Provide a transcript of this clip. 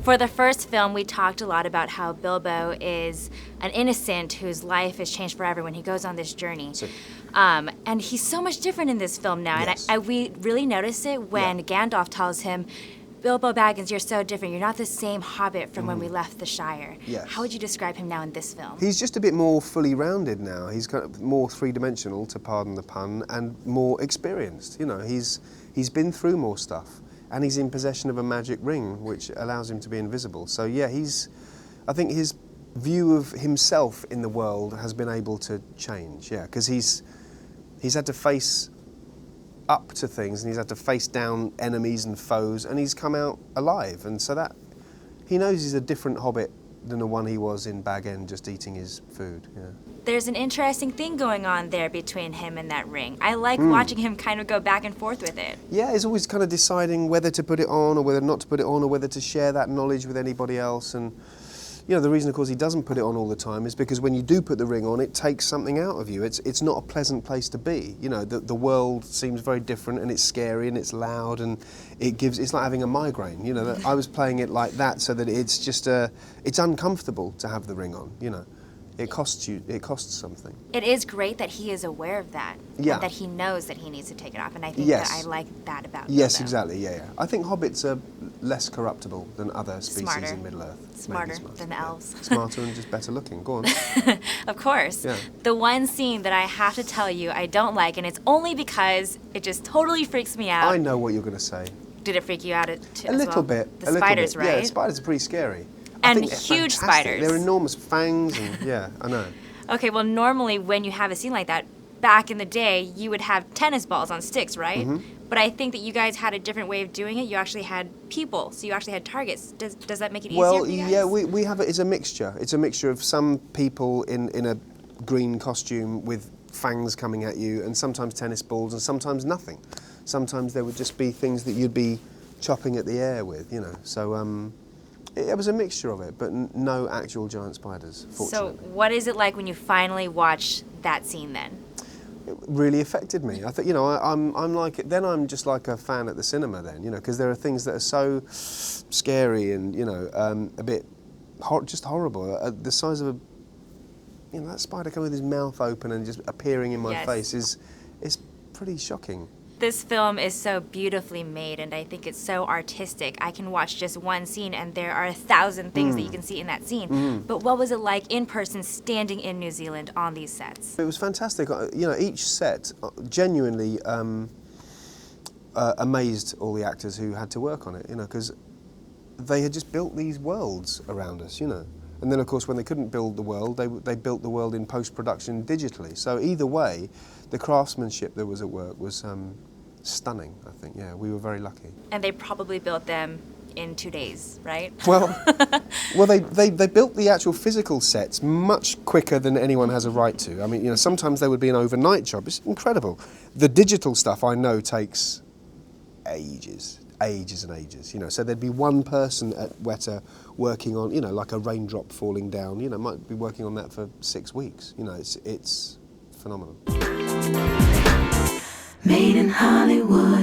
For the first film, we talked a lot about how Bilbo is an innocent whose life is changed forever when he goes on this journey. And he's so much different in this film now. Yes. And we really notice it when Gandalf tells him, Bilbo Baggins, you're so different. You're not the same Hobbit from when we left the Shire. Yes. How would you describe him now in this film? He's just a bit more fully rounded now. He's kind of more three-dimensional, to pardon the pun, and more experienced. You know, he's been through more stuff, and he's in possession of a magic ring, which allows him to be invisible. So yeah, I think his view of himself in the world has been able to change. Yeah, because he's had to face up to things, and he's had to face down enemies and foes, and he's come out alive, and so that he knows he's a different Hobbit than the one he was in Bag End, just eating his food. Yeah. There's an interesting thing going on there between him and that ring. I like watching him kind of go back and forth with it. Yeah, he's always kind of deciding whether to put it on or whether not to put it on, or whether to share that knowledge with anybody else. And you know, the reason, of course, he doesn't put it on all the time is because when you do put the ring on, it takes something out of you. It's not a pleasant place to be. You know, the world seems very different, and it's scary, and it's loud, and it's like having a migraine. You know, I was playing it like that so that it's just it's uncomfortable to have the ring on. You know, it costs something. It is great that he is aware of that. Yeah. And that he knows that he needs to take it off, and I think Yes. that I like that about Yes, Bilbo. exactly. Yeah. I think hobbits are less corruptible than other species Smarter. in Middle-earth. Smarter than the elves. Smarter and just better looking. Go on. Of course. Yeah. The one scene that I have to tell you I don't like, and it's only because it just totally freaks me out. I know what you're going to say. Did it freak you out A little bit. The spiders, right? Yeah, the spiders are pretty scary. And I think they're huge fantastic. spiders. They're enormous fangs, and yeah, I know. Okay, well, normally when you have a scene like that, back in the day, you would have tennis balls on sticks, right? But I think that you guys had a different way of doing it. You actually had people, so you actually had targets. Does that make it easier Well, for you guys? yeah, we have it's a mixture. It's a mixture of some people in a green costume with fangs coming at you, and sometimes tennis balls, and sometimes nothing. Sometimes there would just be things that you'd be chopping at the air with, you know. So it was a mixture of it, but no actual giant spiders, fortunately. So what is it like when you finally watch that scene then? It really affected me. I think, you know, I'm like, then I'm just like a fan at the cinema then, you know, because there are things that are so scary and, you know, a bit just horrible. The size of that spider coming with his mouth open and just appearing in my face is pretty shocking. This film is so beautifully made, and I think it's so artistic. I can watch just one scene, and there are 1,000 things that you can see in that scene. But what was it like in person, standing in New Zealand on these sets? It was fantastic. You know, each set genuinely amazed all the actors who had to work on it, you know, because they had just built these worlds around us, you know. And then, of course, when they couldn't build the world, they built the world in post-production digitally. So either way, the craftsmanship that was at work was stunning, I think. Yeah, we were very lucky. And they probably built them in 2 days, right? Well, they built the actual physical sets much quicker than anyone has a right to. I mean, you know, sometimes there would be an overnight job. It's incredible. The digital stuff, I know, takes ages and ages, you know. So there'd be one person at Weta working on, you know, like a raindrop falling down, you know, might be working on that for 6 weeks. You know, it's phenomenal. Made in Hollywood.